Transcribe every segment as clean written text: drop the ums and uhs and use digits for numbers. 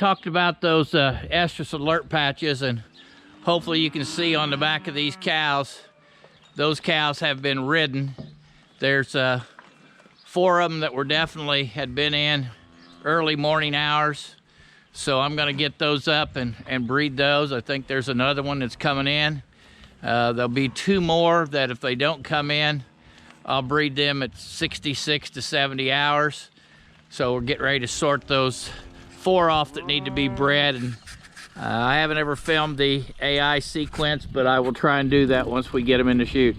talked about those estrus alert patches, and hopefully you can see on the back of these cows, those cows have been ridden. There's 4 of them that were definitely had been in early morning hours. So I'm gonna get those up and breed those. I think there's another one that's coming in. There'll be 2 more that if they don't come in, I'll breed them at 66 to 70 hours. So we're getting ready to sort those 4 off that need to be bred. And I haven't ever filmed the AI sequence, but I will try and do that once we get them in the chute.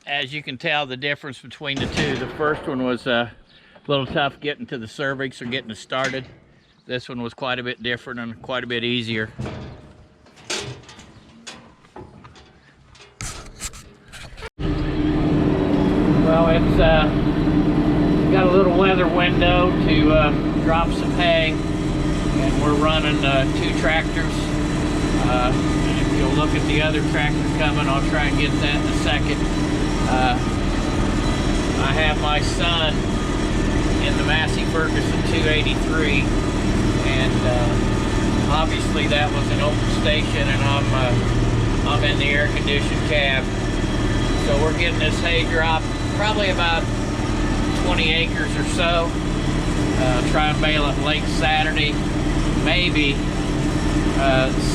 As you can tell, the difference between the two, the first one was a little tough getting to the cervix or getting it started. This one was quite a bit different and quite a bit easier. Well, it's got a little weather window to drop some hay, and we're running 2 tractors. And if you'll look at the other tractor coming, I'll try and get that in a second. I have my son in the Massey Ferguson 283, and obviously that was an open station, and I'm in the air-conditioned cab. So we're getting this hay dropped, probably about 20 acres or so. Try and bale it late Saturday, maybe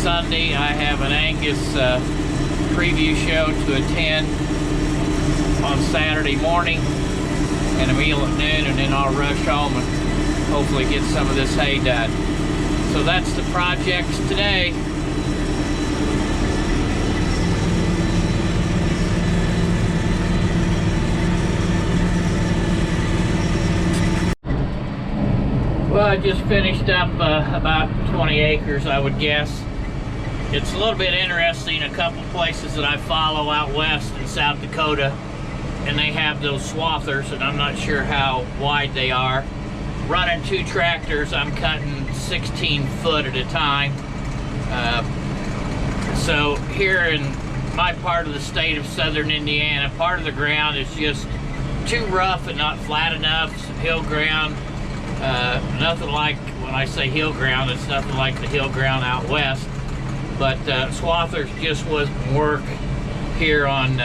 Sunday. I have an Angus preview show to attend on Saturday morning, and a meal at noon, and then I'll rush home and hopefully get some of this hay done. So that's the projects today. Well, I just finished up about 20 acres, I would guess. It's a little bit interesting, a couple places that I follow out west in South Dakota, and they have those swathers, and I'm not sure how wide they are. Running 2 tractors, I'm cutting 16 foot at a time. So here in my part of the state of southern Indiana, part of the ground is just too rough and not flat enough. Some hill ground, nothing like, when I say hill ground, it's nothing like the hill ground out west. But swathers just wouldn't work here on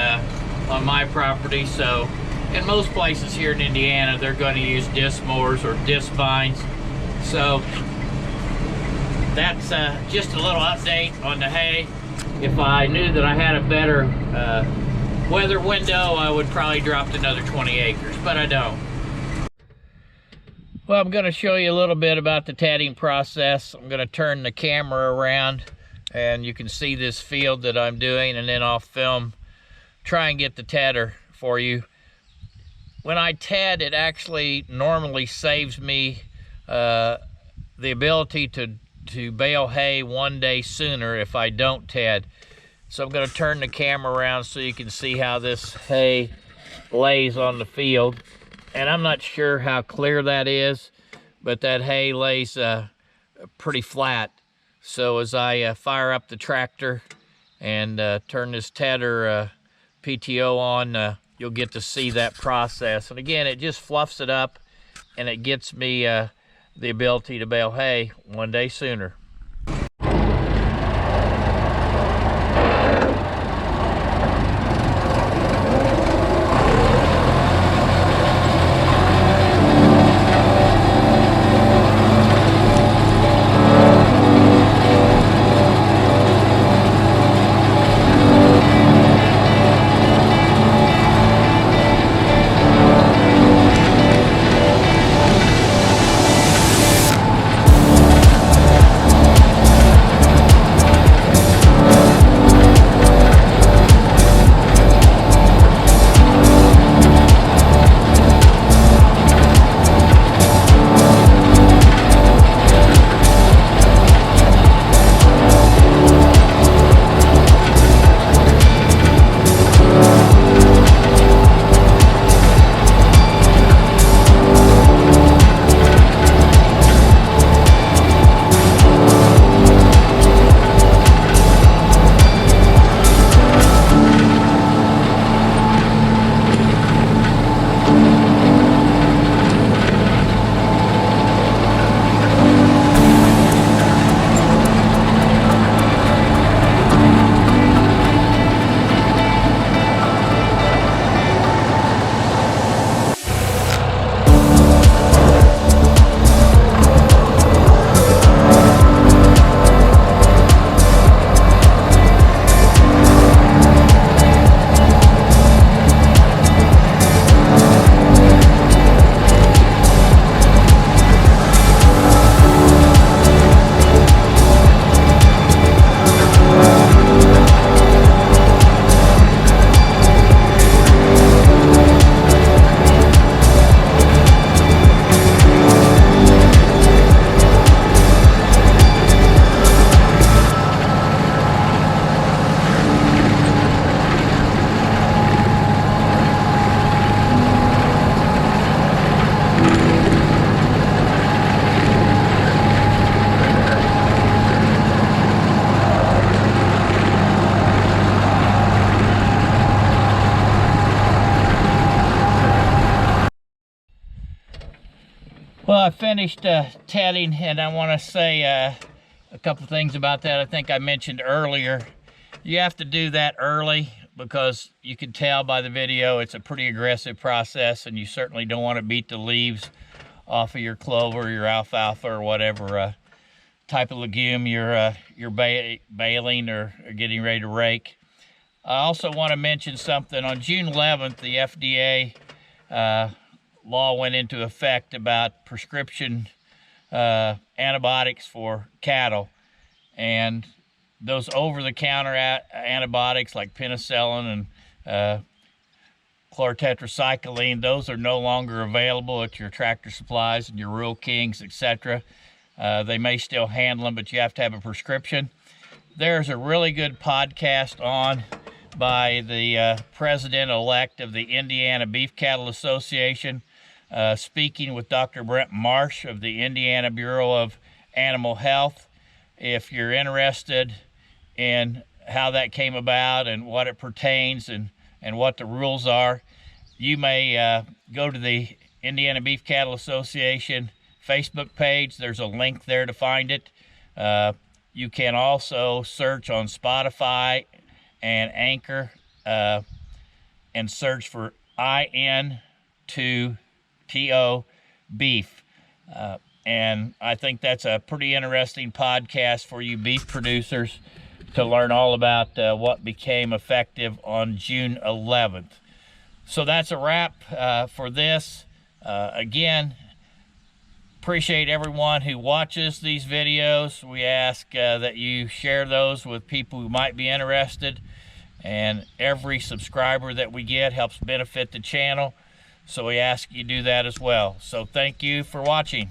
my property. So in most places here in Indiana, they're going to use disc mowers or disc bines. So that's just a little update on the hay. If I knew that I had a better weather window, I would probably drop another 20 acres, but I don't. Well, I'm going to show you a little bit about the tedding process. I'm going to turn the camera around, and you can see this field that I'm doing, and then I'll try and get the tedder for you. When I ted, it actually normally saves me the ability to bale hay 1 day sooner if I don't ted. So I'm going to turn the camera around so you can see how this hay lays on the field. And I'm not sure how clear that is, but that hay lays pretty flat. So as I fire up the tractor and turn this tedder PTO on, you'll get to see that process. And again, it just fluffs it up, and it gets me the ability to bale hay 1 day sooner. Well, I finished tedding, and I want to say a couple things about that. I think I mentioned earlier, you have to do that early because you can tell by the video it's a pretty aggressive process, and you certainly don't want to beat the leaves off of your clover, your alfalfa, or whatever type of legume you're baling or getting ready to rake. I also want to mention something. On June 11th, the FDA law went into effect about prescription antibiotics for cattle, and those over-the-counter antibiotics like penicillin and chlorotetracycline, those are no longer available at your Tractor Supplies and your Rural Kings, etc. They may still handle them, but you have to have a prescription. There's a really good podcast on by the president-elect of the Indiana Beef Cattle Association, speaking with Dr. Brent Marsh of the Indiana Bureau of Animal Health. If you're interested in how that came about and what it pertains and what the rules are, you may go to the Indiana Beef Cattle Association Facebook page. There's a link there to find it. You can also search on Spotify and Anchor and search for IN2TO beef. And I think that's a pretty interesting podcast for you beef producers to learn all about what became effective on June 11th. So that's a wrap for this. Again, appreciate everyone who watches these videos. We ask that you share those with people who might be interested, and every subscriber that we get helps benefit the channel, so we ask you do that as well. So thank you for watching.